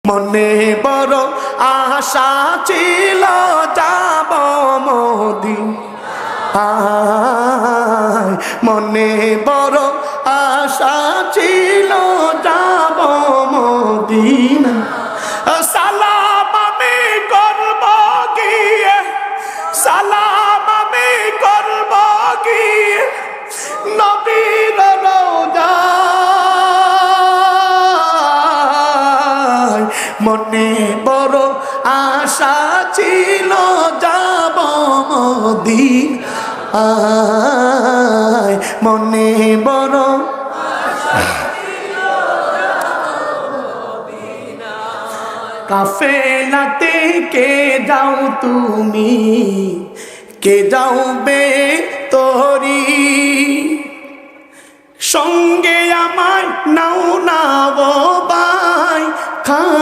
মনে বড় আশা ছিল যাব মদিনায়, মনে বড় আশা ছিল যাব মদিনায়। সালাম আমি করব গিয়ে, সালাম আমি করব গিয়ে নবীর রওজায়। মনে বড় আশা ছিল যাব মদিনায়, মনে বড় কাফেলাতে কে যাও তুমি, কে যাও বে তোরি, সঙ্গে আমায় নাও না গো ভাই খান